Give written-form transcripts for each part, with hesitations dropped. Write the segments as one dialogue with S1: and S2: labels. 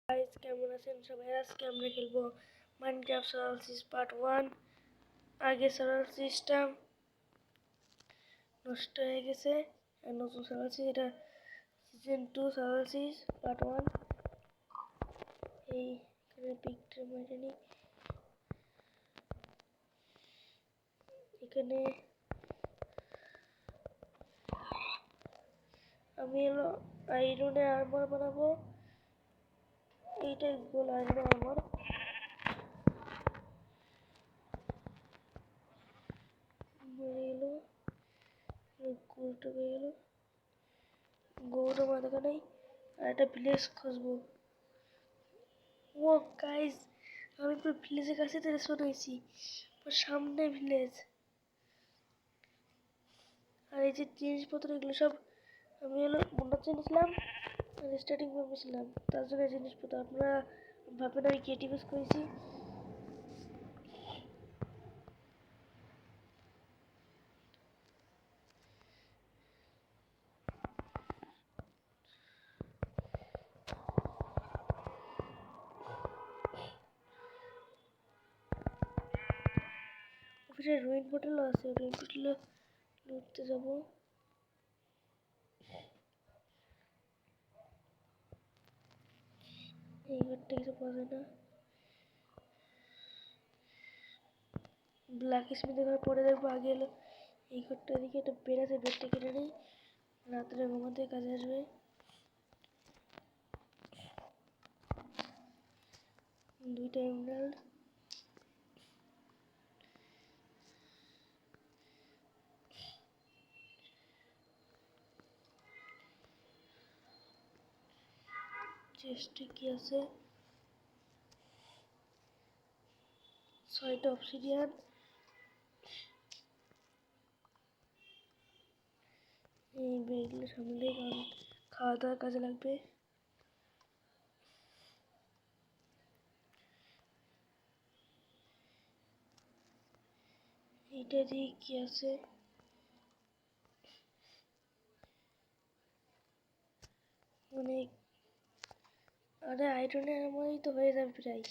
S1: Guys কেমন আছেন সবাই? আজকে আমরা খেলবো মাইনক্রাফট সার্ভাইভাল সিরিজ পার্ট 1। আগে সার্ভাইভাল সিরিজটা নষ্ট হয়ে গেছে আর নতুন সার্ভাইভাল সিরিজ, এটা সিজন 2 সার্ভাইভাল সিরিজ পার্ট 1। এইখানে পিকটা মেরে নিই। এখানে আমি হলো আয়রনে আর্মার বানাবো। এইটাই গোল আয়রন আর্মার। মরে গেল, গোলটা হয়ে গেল। গৌড়া মাথা নাই আর একটা ভিলেজ খুঁজবো। ও গাইস, আমি পুরো ভিলেজের কাছে রেস্পন হয়েছি, সামনে ভিলেজ। আর এই যে জিনিসপত্র এগুলো সব আমি হলো মনে চেয়েছিলাম আর স্টার্টিং ভেবেছিলাম, তার জন্য জিনিসপত্র আপনারা ভাবেন আমি ক্রিয়েটিভ ইউজ করেছি। অফিসের রুইন হোটেলও আছে, রুইন হোটেলে লুটতে যাবো। এই ঘরটা কিছু পাওয়া যায় না। ব্ল্যাক স্মিথের ঘর পরে দেখবো, আগে এলো এই ঘরটা। দিকে একটা বেড আছে, বেডটা কেটে নেই, রাত্রে ঘুমাতে কাজে আসবে। দুইটা এমরাল্ড, চেস্টে কি আছে? 6টা অবসিডিয়ান। এই বেডগুলো সামনে দিয়ে, কারণ খাওয়া দাওয়ার কাজে লাগবে। এইটা দিয়ে কি আছে? মানে আরে আয়রনের আমারই তো হয়ে যাবে প্রায়।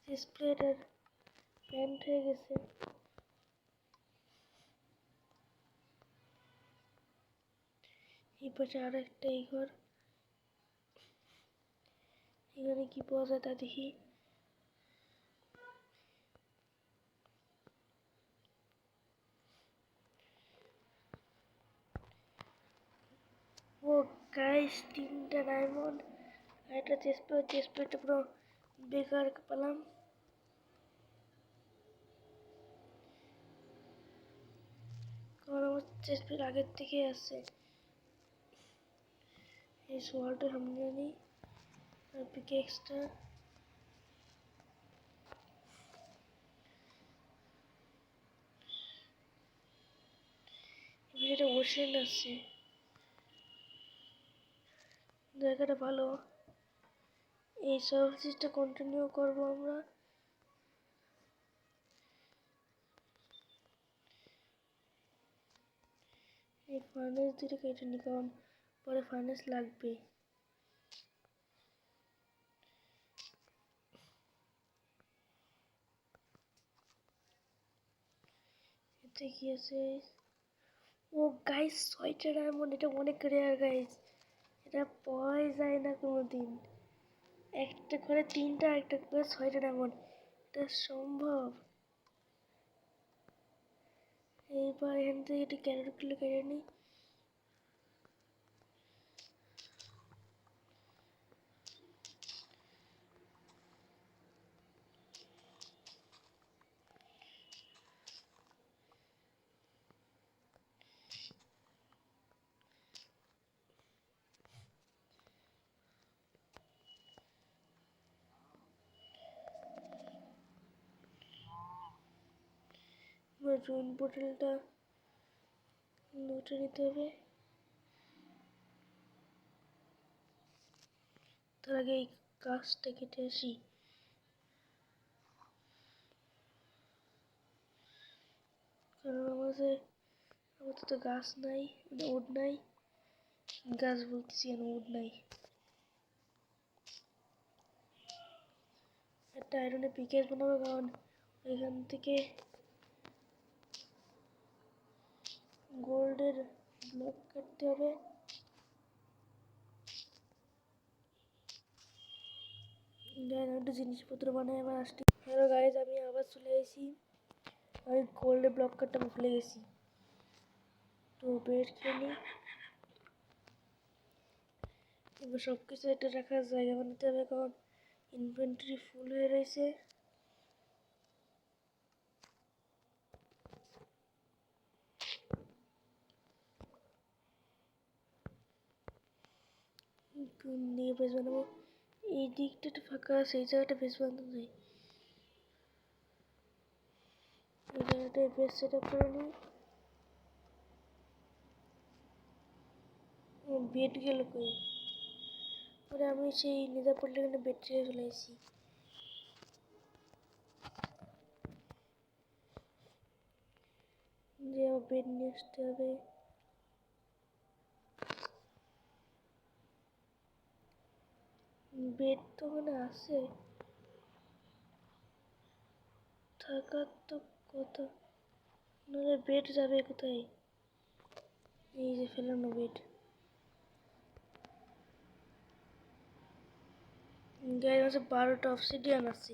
S1: ডিসপ্লেটার প্যান্ট হয়ে গেছে। এই পাশে আর একটা এই ঘর। এখানে কি পাওয়া যায় তা দেখি। ও গাইস, 3টা ডায়মন্ড আর একটা চেস্টপ্লেট। চেস্টপ্লেটটা পুরো বেকার পেলাম। কারণ আমার চেস্টপ্লেট আগের থেকে আছে। এই সোয়ালটা সামনে আনি আর পিকেক্সটা। এখানে একটা ওশেন আছে, জায়গাটা ভালো। এই সার্ভিসটা কন্টিনিউ করবো আমরা। এই ফার্নেস দুটো কেটে নি, কারণ পরে ফার্নেস লাগবে। এতে কি আছে? ও গাইস, 6টা ডায়মন্ড, এটা অনেক রেয়ার গাইস, এটা পাওয়াই যায় না কোনোদিন। একটা করে 3টা, একটা করে 6টা ডায়মন্ড, এটা সম্ভব? এইবার এখান থেকে একটি ক্যারেটগুলো কেটে নিই। এবার জুন বোতলটা লুটে নিতে হবে। তার আগে এই গাছটা কেটে আসি। কারণ আমার তো গাছ নাই, মানে উড নাই, গাছ বলতেছি কেন, উড নাই। একটা আয়রনের পিকেস বানাবো, কারণ এখান থেকে গোল্ডের ব্লক কাটতে হবে। একটু জিনিসপত্র বানাই আবার আসছি। হ্যালো গাইজ, আমি আবার চলে এসেছি। আমি গোল্ডের ব্লক কাটতে আমি ভুলে গেছি, তো বেড খেয়ে নিই। এবার সব কিছু একটা রাখার জায়গা বানাতে হবে, কারণ ইনভেন্টরি ফুল হয়ে রয়েছে। নিয়ে বেশ বানাবো। এই দিকটা একটু ফাঁকা, সেই জায়গাটা বেশ বানাতে যাই। এই জায়গাটায় বেশ সেট আপ করে নিই। বেড গেল কই? পরে আমি সেই নেজা পড়লে এখানে বেড রেখে চলে এসেছি। যে আমার বেড নিয়ে আসতে হবে। বেড তো ওখানে আছে, থাকার তো কথা, নাহলে বেড যাবে কোথায়? এই যে ফেলানো বেড। গায়ের মাঝে 12টা অবসিডিয়ান আছে।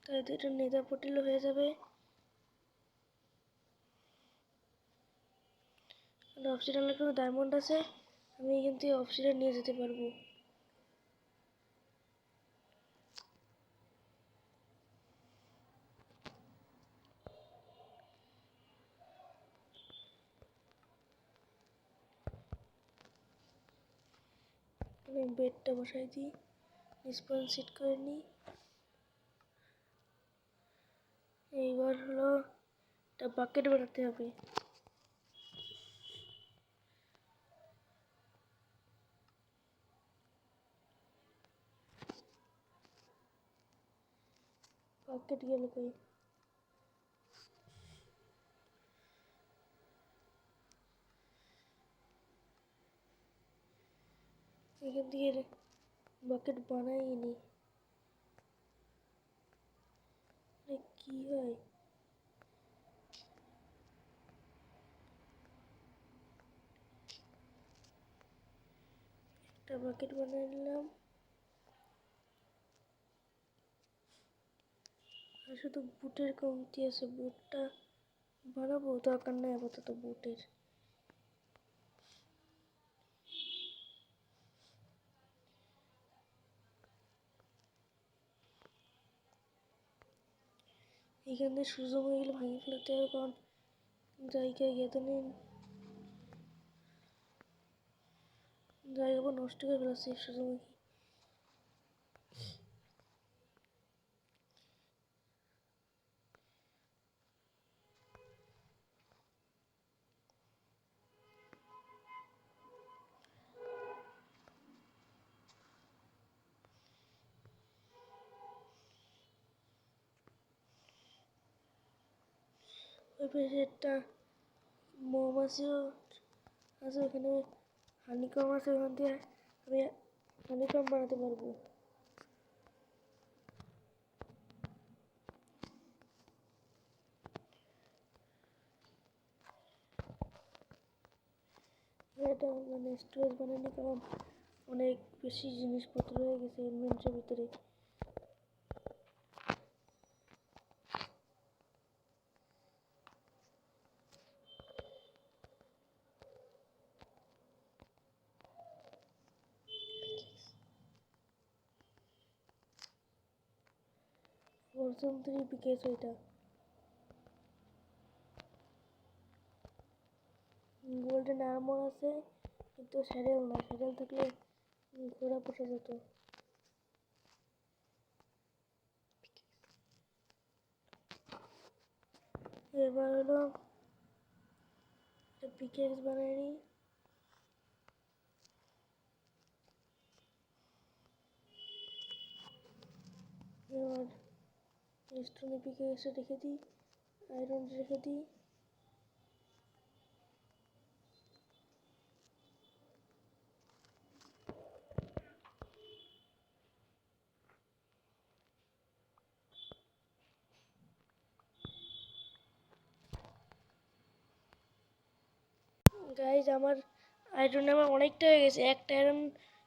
S1: তাই তো এটা নেজা পটিল হয়ে যাবে। অবসিডিয়ান কোনো ডায়মন্ড আছে, আমি এখান থেকে অবসিডিয়ান নিয়ে যেতে পারবো। আমি বেডটা বসাই দিই, স্পন সেট করে নিই। এইবার হলো একটা বাকেট বানাতে হবে। বাকেট গেল কই? এখান থেকে বাকেট বানাইনি, কি হয়? একটা বাকেট বানিয়ে নিলাম। আর শুধু বুটের কমতি আছে, বুটটা বানাবো, দরকার নেই আপাতত বুটের। এখান থেকে সুযোগ হয়ে গেলে ভাঙে ফেলতে হবে, কারণ জায়গায় গেঁথে নিন, জায়গা নষ্ট করে ফেলাচ্ছে সুযোগ। ওই পাশে একটা মৌমাছিও আছে, ওখানে হানিকম আছে, ওখান থেকে আমি হানিকম বানাতে পারবো। এটা মানে স্টোরেজ বানানি, কারণ অনেক বেশি জিনিসপত্র হয়ে গেছে ইনভেন্টরির ভিতরে। ফরচুন 3 পিকেস ওইটা। গোল্ডেন আর্মর আছে, কিন্তু স্যাডেল না, স্যাডেল থাকলে ঘোড়া পোষা যেত। এবার হলো একটা পিকেক্স বানিয়ে নিই। স্টোনে পিকে এসে রেখে দিই, আয়রন রেখে দিই। গাইজ আমার আমার অনেকটা হয়ে গেছে, একটা আয়রন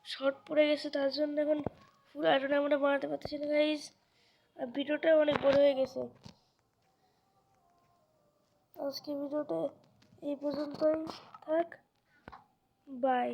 S1: শর্ট পড়ে গেছে, তার জন্য এখন ফুল আয়রন আমরা বানাতে পারতেছি না গাইজ। আর ভিডিওটা অনেক বড় হয়ে গেছে। আজকে ভিডিওটা এই পর্যন্তই থাক, বাই।